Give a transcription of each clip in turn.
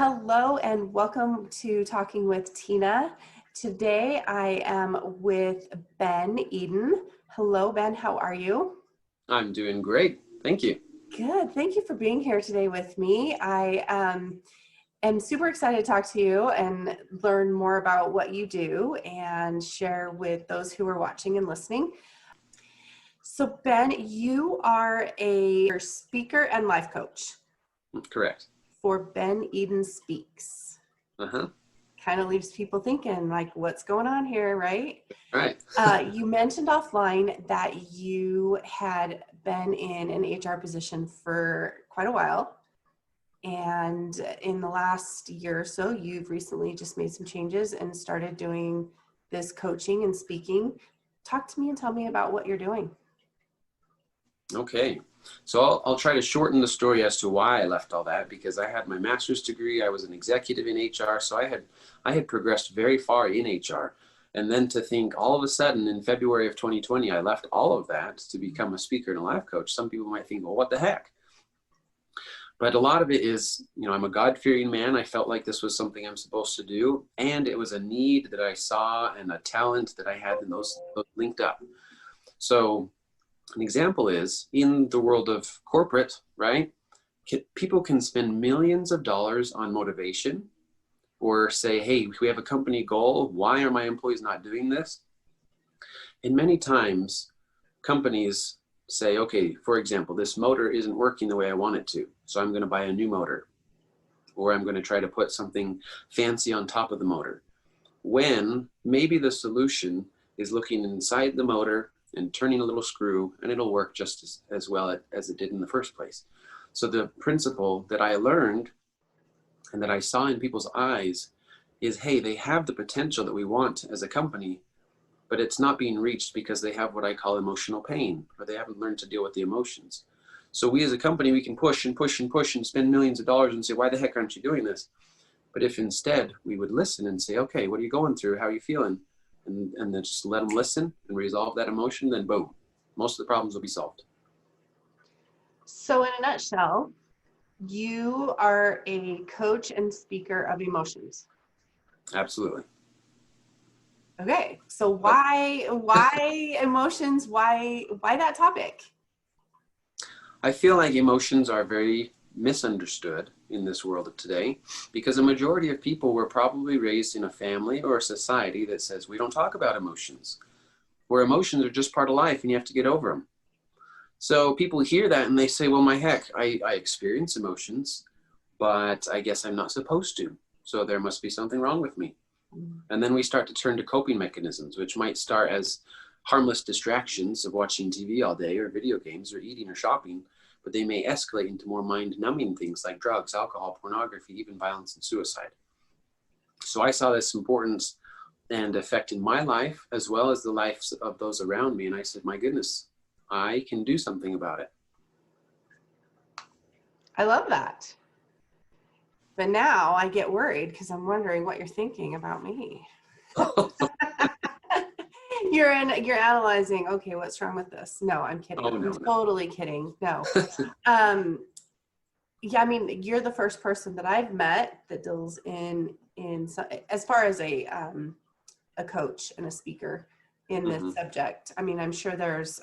Hello and welcome to Talking with Tina. Today I am with Ben Eden. Hello, Ben. How are you? I'm doing great. Thank you. Good. Thank you for being here today with me. I am super excited to talk to you and learn more about what you do and share with those who are watching and listening. So, Ben, you are a speaker and life coach Correct. for Ben Eden Speaks. Uh-huh. Kind of leaves people thinking, like, what's going on here, right? Right. You mentioned offline that you had been in an HR position for quite a while. And in the last year or so, you've recently just made some changes and started doing this coaching and speaking. Talk to me and tell me about what you're doing. Okay. So I'll try to shorten the story as to why I left all that, because I had my master's degree. I was an executive in HR. So I had progressed very far in HR. And then to think all of a sudden in February of 2020, I left all of that to become a speaker and a life coach. Some people might think, well, what the heck? But a lot of it is, I'm a God-fearing man. I felt like this was something I'm supposed to do. And it was a need that I saw and a talent that I had, and those linked up. So an example is in the world of corporate, right? People can spend millions of dollars on motivation or say, hey, we have a company goal. Why are my employees not doing this? And many times companies say, okay, for example, this motor isn't working the way I want it to. So I'm going to buy a new motor, or I'm going to try to put something fancy on top of the motor. When maybe the solution is looking inside the motor and turning a little screw, and it'll work just as well as it did in the first place. So the principle that I learned and that I saw in people's eyes is, hey, they have the potential that we want as a company, but it's not being reached because they have what I call emotional pain, or they haven't learned to deal with the emotions. So we as a company, we can push and push and push and spend millions of dollars and say, why the heck aren't you doing this? But if instead we would listen and say, okay, what are you going through? How are you feeling? And then just let them listen and resolve that emotion, then boom, most of the problems will be solved. So in a nutshell, you are a coach and speaker of emotions. Absolutely. Okay. So why emotions? Why that topic? I feel like emotions are very misunderstood in this world of today, because a majority of people were probably raised in a family or a society that says we don't talk about emotions, where emotions are just part of life and you have to get over them. So people hear that and they say, well, my heck, I experience emotions, but I guess I'm not supposed to. So there must be something wrong with me. And then we start to turn to coping mechanisms, which might start as harmless distractions of watching TV all day or video games or eating or shopping, but they may escalate into more mind-numbing things like drugs, alcohol, pornography, even violence and suicide. So I saw this importance and effect in my life as well as the lives of those around me. And I said, my goodness, I can do something about it. I love that. But now I get worried because I'm wondering what you're thinking about me. You're analyzing, okay, what's wrong with this? No, I'm kidding. Oh, no, I'm totally kidding. No. Yeah, I mean, you're the first person that I've met that deals in as far as a coach and a speaker in this subject. I mean, I'm sure there's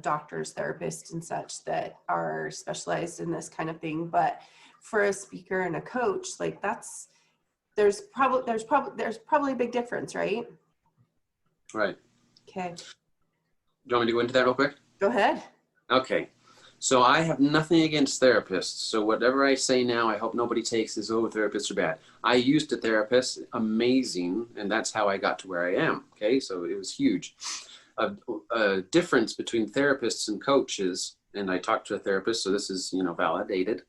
doctors, therapists and such that are specialized in this kind of thing, but for a speaker and a coach, like there's probably a big difference, right? Right. Okay. Do you want me to go into that real quick? Go ahead. Okay. So I have nothing against therapists. So whatever I say now, I hope nobody takes as, oh, therapists are bad. I used a therapist, amazing, and that's how I got to where I am. Okay, so it was huge. A difference between therapists and coaches, and I talked to a therapist, so this is, validated.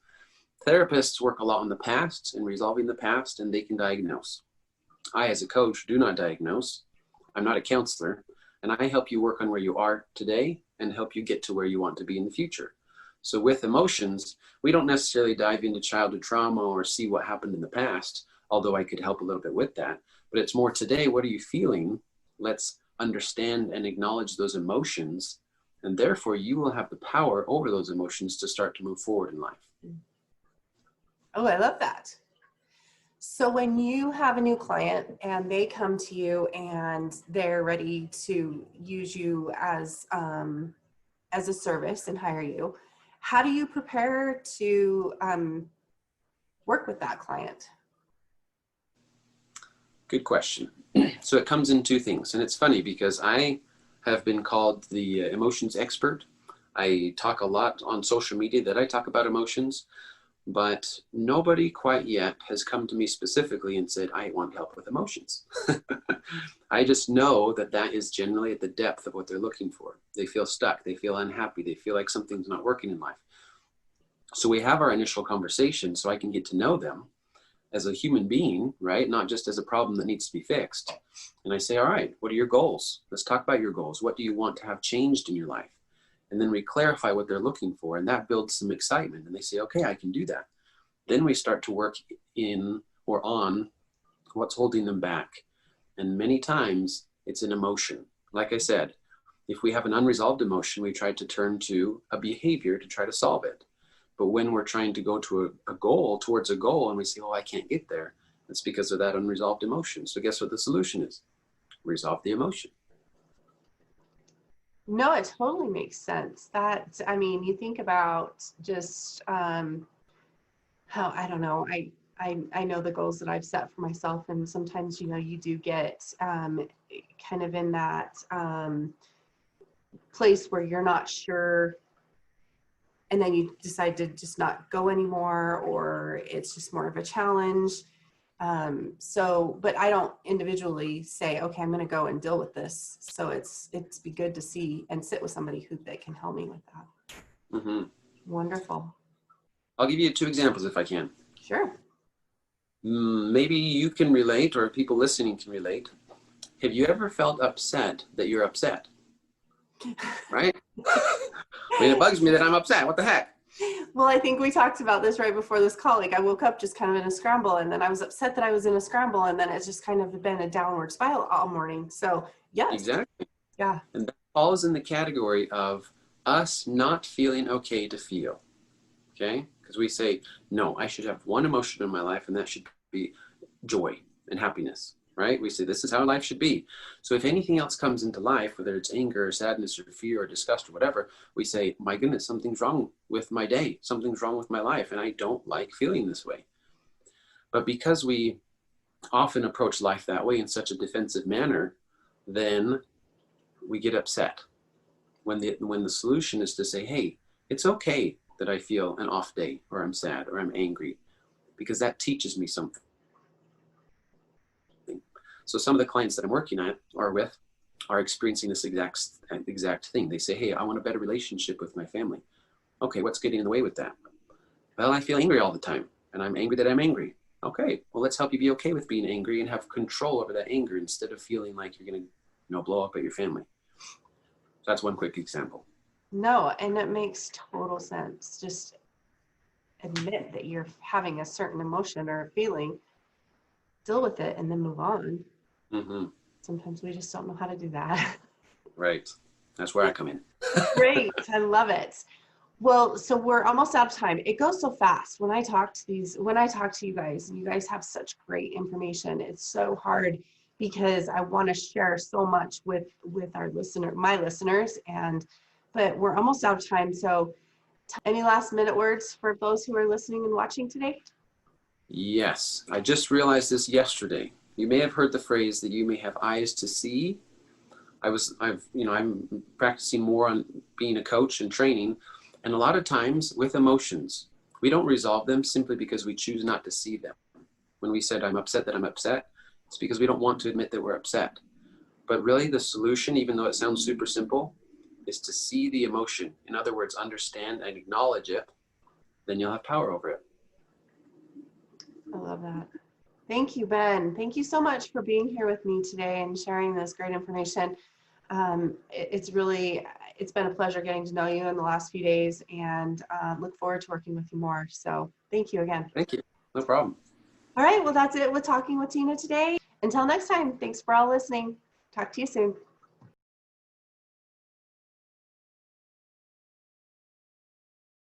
Therapists work a lot on the past and resolving the past, and they can diagnose. I, as a coach, do not diagnose. I'm not a counselor, and I help you work on where you are today and help you get to where you want to be in the future. So with emotions, we don't necessarily dive into childhood trauma or see what happened in the past, although I could help a little bit with that. But it's more today, what are you feeling? Let's understand and acknowledge those emotions, and therefore you will have the power over those emotions to start to move forward in life. Oh, I love that. So when you have a new client and they come to you and they're ready to use you as a service and hire you, how do you prepare to work with that client? Good question. So it comes in two things. And it's funny because I have been called the emotions expert. I talk a lot on social media that I talk about emotions, but nobody quite yet has come to me specifically and said, I want help with emotions. I just know that that is generally at the depth of what they're looking for. They feel stuck. They feel unhappy. They feel like something's not working in life. So we have our initial conversation so I can get to know them as a human being, right? Not just as a problem that needs to be fixed. And I say, all right, what are your goals? Let's talk about your goals. What do you want to have changed in your life? And then we clarify what they're looking for, and that builds some excitement. And they say, okay, I can do that. Then we start to work in or on what's holding them back. And many times it's an emotion. Like I said, if we have an unresolved emotion, we try to turn to a behavior to try to solve it. But when we're trying to go to a goal, towards a goal, and we say, oh, I can't get there, it's because of that unresolved emotion. So guess what the solution is? Resolve the emotion. No, it totally makes sense. That, I mean, you think about just how, I don't know, I know the goals that I've set for myself, and sometimes, you know, you do get kind of in that place where you're not sure, and then you decide to just not go anymore, or it's just more of a challenge. But I don't individually say, okay, I'm going to go and deal with this. So it's be good to see and sit with somebody that can help me with that. Mm-hmm. Wonderful. I'll give you 2 examples if I can. Sure. Maybe you can relate, or people listening can relate. Have you ever felt upset that you're upset? Right? I mean, it bugs me that I'm upset. What the heck? Well, I think we talked about this right before this call. Like, I woke up just kind of in a scramble, and then I was upset that I was in a scramble, and then it's just kind of been a downward spiral all morning. So yes. Exactly. Yeah. And that falls in the category of us not feeling okay to feel. Okay? Because we say, no, I should have one emotion in my life, and that should be joy and happiness. Right? We say this is how life should be. So if anything else comes into life, whether it's anger or sadness or fear or disgust or whatever, we say, my goodness, something's wrong with my day. Something's wrong with my life. And I don't like feeling this way. But because we often approach life that way in such a defensive manner, then we get upset. When the solution is to say, hey, it's okay that I feel an off day, or I'm sad, or I'm angry, because that teaches me something. So some of the clients that I'm working at or with are experiencing this exact thing. They say, hey, I want a better relationship with my family. Okay, what's getting in the way with that? Well, I feel angry all the time, and I'm angry that I'm angry. Okay, well, let's help you be okay with being angry and have control over that anger instead of feeling like you're going to, blow up at your family. So that's one quick example. No, and it makes total sense. Just admit that you're having a certain emotion or a feeling, deal with it, and then move on. Mm-hmm. Sometimes we just don't know how to do that. Right. That's where I come in. Great. I love it. Well, so we're almost out of time. It goes so fast when I talk to you guys, and you guys have such great information. It's so hard because I want to share so much with my listeners, but we're almost out of time. So any last minute words for those who are listening and watching today? Yes. I just realized this yesterday. You may have heard the phrase that you may have eyes to see. I'm practicing more on being a coach and training. And a lot of times with emotions, we don't resolve them simply because we choose not to see them. When we said, I'm upset that I'm upset, it's because we don't want to admit that we're upset. But really the solution, even though it sounds super simple, is to see the emotion. In other words, understand and acknowledge it. Then you'll have power over it. I love that. Thank you, Ben. Thank you so much for being here with me today and sharing this great information. It's been a pleasure getting to know you in the last few days, and look forward to working with you more. So thank you again. Thank you. No problem. All right. Well, that's it with Talking with Tina today. Until next time, thanks for all listening. Talk to you soon.